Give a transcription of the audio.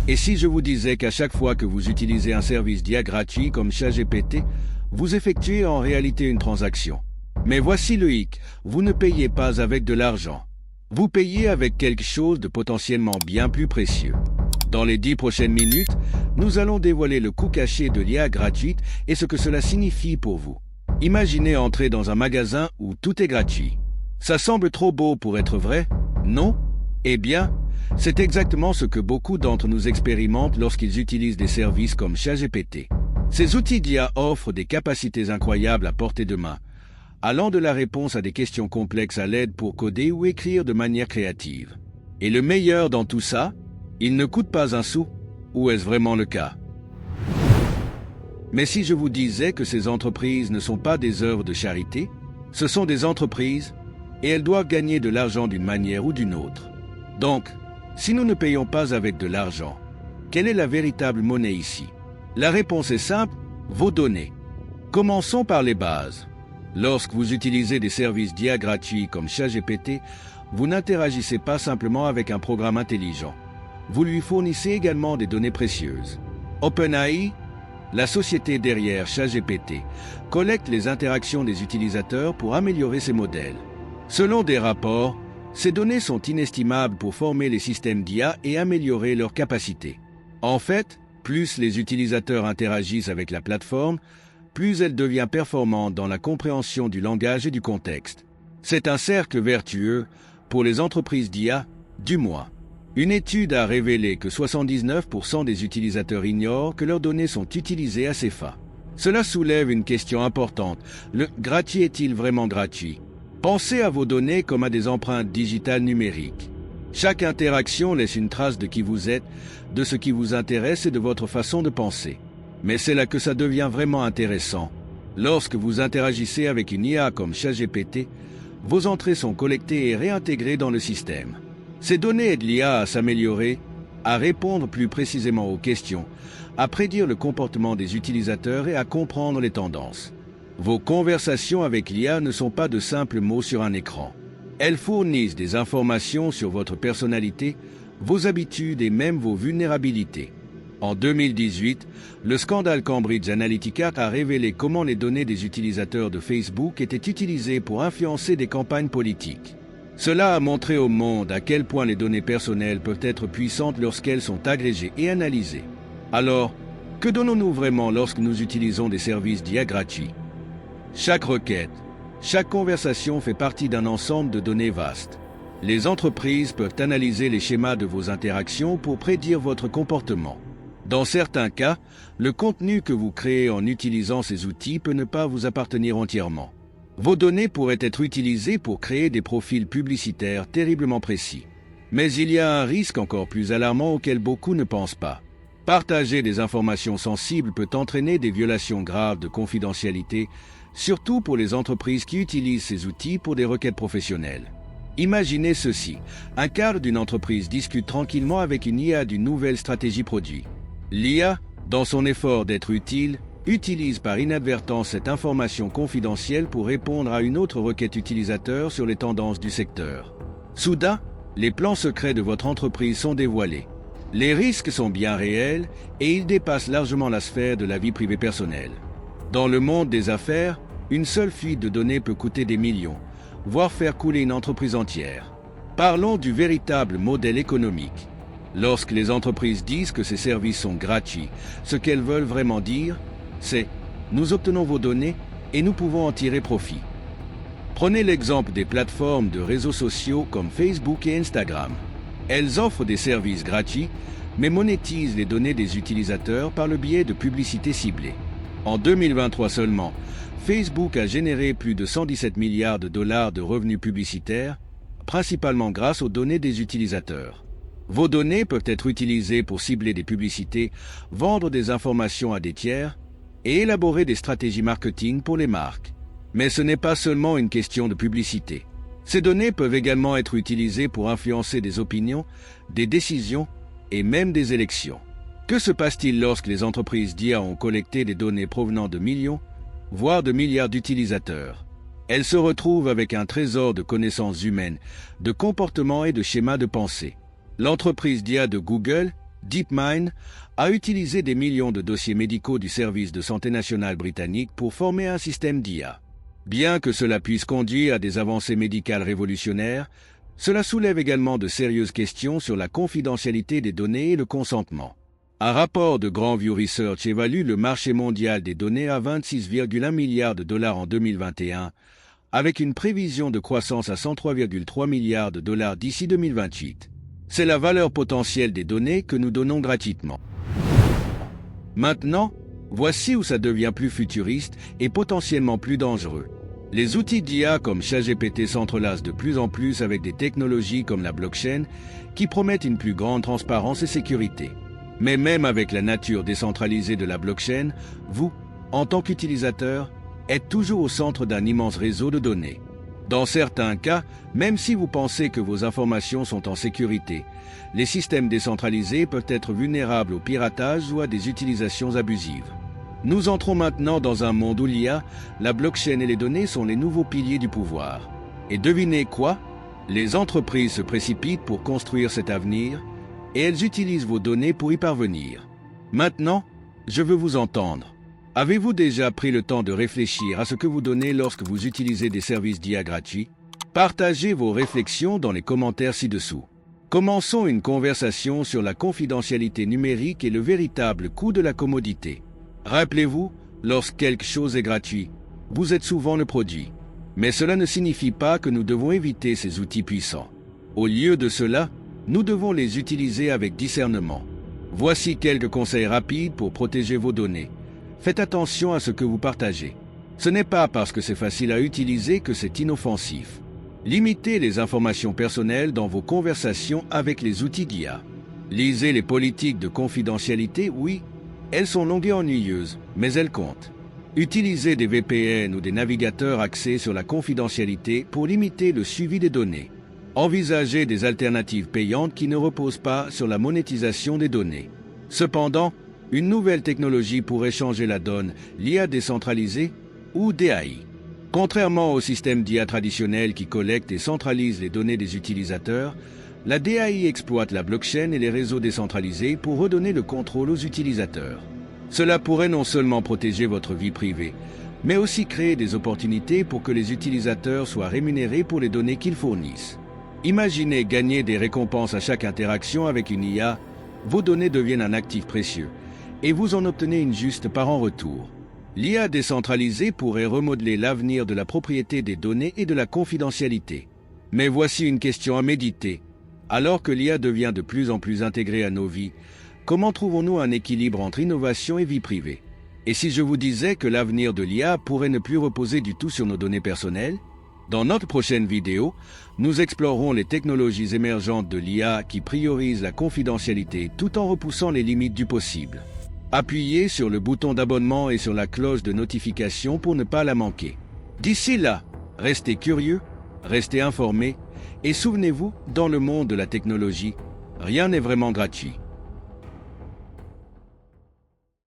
Et si je vous disais qu'à chaque fois que vous utilisez un service d'IA gratuit comme ChatGPT, vous effectuez en réalité une transaction. Mais voici le hic, vous ne payez pas avec de l'argent. Vous payez avec quelque chose de potentiellement bien plus précieux. Dans les 10 prochaines minutes, nous allons dévoiler le coût caché de l'IA gratuite et ce que cela signifie pour vous. Imaginez entrer dans un magasin où tout est gratuit. Ça semble trop beau pour être vrai, non? Eh bien, c'est exactement ce que beaucoup d'entre nous expérimentent lorsqu'ils utilisent des services comme ChatGPT. Ces outils d'IA offrent des capacités incroyables à portée de main, allant de la réponse à des questions complexes à l'aide pour coder ou écrire de manière créative. Et le meilleur dans tout ça, il ne coûte pas un sou. Ou est-ce vraiment le cas? Mais si je vous disais que ces entreprises ne sont pas des œuvres de charité, ce sont des entreprises et elles doivent gagner de l'argent d'une manière ou d'une autre. Donc, si nous ne payons pas avec de l'argent, quelle est la véritable monnaie ici? La réponse est simple, vos données. Commençons par les bases. Lorsque vous utilisez des services d'IA gratuits comme ChatGPT, vous n'interagissez pas simplement avec un programme intelligent. Vous lui fournissez également des données précieuses. OpenAI, la société derrière ChatGPT, collecte les interactions des utilisateurs pour améliorer ses modèles. Selon des rapports, ces données sont inestimables pour former les systèmes d'IA et améliorer leurs capacités. En fait, plus les utilisateurs interagissent avec la plateforme, plus elle devient performante dans la compréhension du langage et du contexte. C'est un cercle vertueux pour les entreprises d'IA, du moins. Une étude a révélé que 79% des utilisateurs ignorent que leurs données sont utilisées à ces fins. Cela soulève une question importante. Le gratuit est-il vraiment gratuit? Pensez à vos données comme à des empreintes digitales numériques. Chaque interaction laisse une trace de qui vous êtes, de ce qui vous intéresse et de votre façon de penser. Mais c'est là que ça devient vraiment intéressant. Lorsque vous interagissez avec une IA comme ChatGPT, vos entrées sont collectées et réintégrées dans le système. Ces données aident l'IA à s'améliorer, à répondre plus précisément aux questions, à prédire le comportement des utilisateurs et à comprendre les tendances. Vos conversations avec l'IA ne sont pas de simples mots sur un écran. Elles fournissent des informations sur votre personnalité, vos habitudes et même vos vulnérabilités. En 2018, le scandale Cambridge Analytica a révélé comment les données des utilisateurs de Facebook étaient utilisées pour influencer des campagnes politiques. Cela a montré au monde à quel point les données personnelles peuvent être puissantes lorsqu'elles sont agrégées et analysées. Alors, que donnons-nous vraiment lorsque nous utilisons des services d'IA gratuits? Chaque requête, chaque conversation fait partie d'un ensemble de données vastes. Les entreprises peuvent analyser les schémas de vos interactions pour prédire votre comportement. Dans certains cas, le contenu que vous créez en utilisant ces outils peut ne pas vous appartenir entièrement. Vos données pourraient être utilisées pour créer des profils publicitaires terriblement précis. Mais il y a un risque encore plus alarmant auquel beaucoup ne pensent pas. Partager des informations sensibles peut entraîner des violations graves de confidentialité, surtout pour les entreprises qui utilisent ces outils pour des requêtes professionnelles. Imaginez ceci, un cadre d'une entreprise discute tranquillement avec une IA d'une nouvelle stratégie produit. L'IA, dans son effort d'être utile, utilise par inadvertance cette information confidentielle pour répondre à une autre requête utilisateur sur les tendances du secteur. Soudain, les plans secrets de votre entreprise sont dévoilés. Les risques sont bien réels et ils dépassent largement la sphère de la vie privée personnelle. Dans le monde des affaires, une seule fuite de données peut coûter des millions, voire faire couler une entreprise entière. Parlons du véritable modèle économique. Lorsque les entreprises disent que ces services sont gratuits, ce qu'elles veulent vraiment dire, c'est « nous obtenons vos données et nous pouvons en tirer profit ». Prenez l'exemple des plateformes de réseaux sociaux comme Facebook et Instagram. Elles offrent des services gratuits, mais monétisent les données des utilisateurs par le biais de publicités ciblées. En 2023 seulement, Facebook a généré plus de 117 milliards de dollars de revenus publicitaires, principalement grâce aux données des utilisateurs. Vos données peuvent être utilisées pour cibler des publicités, vendre des informations à des tiers et élaborer des stratégies marketing pour les marques. Mais ce n'est pas seulement une question de publicité. Ces données peuvent également être utilisées pour influencer des opinions, des décisions et même des élections. Que se passe-t-il lorsque les entreprises d'IA ont collecté des données provenant de millions, voire de milliards d'utilisateurs? Elles se retrouvent avec un trésor de connaissances humaines, de comportements et de schémas de pensée. L'entreprise d'IA de Google, DeepMind a utilisé des millions de dossiers médicaux du service de santé nationale britannique pour former un système d'IA. Bien que cela puisse conduire à des avancées médicales révolutionnaires, cela soulève également de sérieuses questions sur la confidentialité des données et le consentement. Un rapport de Grandview Research évalue le marché mondial des données à 26,1 milliards de dollars en 2021, avec une prévision de croissance à 103,3 milliards de dollars d'ici 2028. C'est la valeur potentielle des données que nous donnons gratuitement. Maintenant, voici où ça devient plus futuriste et potentiellement plus dangereux. Les outils d'IA comme ChatGPT s'entrelacent de plus en plus avec des technologies comme la blockchain qui promettent une plus grande transparence et sécurité. Mais même avec la nature décentralisée de la blockchain, vous, en tant qu'utilisateur, êtes toujours au centre d'un immense réseau de données. Dans certains cas, même si vous pensez que vos informations sont en sécurité, les systèmes décentralisés peuvent être vulnérables au piratage ou à des utilisations abusives. Nous entrons maintenant dans un monde où l'IA, la blockchain et les données sont les nouveaux piliers du pouvoir. Et devinez quoi? Les entreprises se précipitent pour construire cet avenir et elles utilisent vos données pour y parvenir. Maintenant, je veux vous entendre. Avez-vous déjà pris le temps de réfléchir à ce que vous donnez lorsque vous utilisez des services d'IA gratuits? Partagez vos réflexions dans les commentaires ci-dessous. Commençons une conversation sur la confidentialité numérique et le véritable coût de la commodité. Rappelez-vous, lorsque quelque chose est gratuit, vous êtes souvent le produit. Mais cela ne signifie pas que nous devons éviter ces outils puissants. Au lieu de cela, nous devons les utiliser avec discernement. Voici quelques conseils rapides pour protéger vos données. Faites attention à ce que vous partagez. Ce n'est pas parce que c'est facile à utiliser que c'est inoffensif. Limitez les informations personnelles dans vos conversations avec les outils d'IA. Lisez les politiques de confidentialité, oui, elles sont longues et ennuyeuses, mais elles comptent. Utilisez des VPN ou des navigateurs axés sur la confidentialité pour limiter le suivi des données. Envisagez des alternatives payantes qui ne reposent pas sur la monétisation des données. Cependant, une nouvelle technologie pourrait changer la donne, l'IA décentralisée ou DAI. Contrairement au système d'IA traditionnel qui collecte et centralise les données des utilisateurs, la DAI exploite la blockchain et les réseaux décentralisés pour redonner le contrôle aux utilisateurs. Cela pourrait non seulement protéger votre vie privée, mais aussi créer des opportunités pour que les utilisateurs soient rémunérés pour les données qu'ils fournissent. Imaginez gagner des récompenses à chaque interaction avec une IA, vos données deviennent un actif précieux, et vous en obtenez une juste part en retour. L'IA décentralisée pourrait remodeler l'avenir de la propriété des données et de la confidentialité. Mais voici une question à méditer. Alors que l'IA devient de plus en plus intégrée à nos vies, comment trouvons-nous un équilibre entre innovation et vie privée? Et si je vous disais que l'avenir de l'IA pourrait ne plus reposer du tout sur nos données personnelles? Dans notre prochaine vidéo, nous explorerons les technologies émergentes de l'IA qui priorisent la confidentialité tout en repoussant les limites du possible. Appuyez sur le bouton d'abonnement et sur la cloche de notification pour ne pas la manquer. D'ici là, restez curieux, restez informés et souvenez-vous, dans le monde de la technologie, rien n'est vraiment gratuit.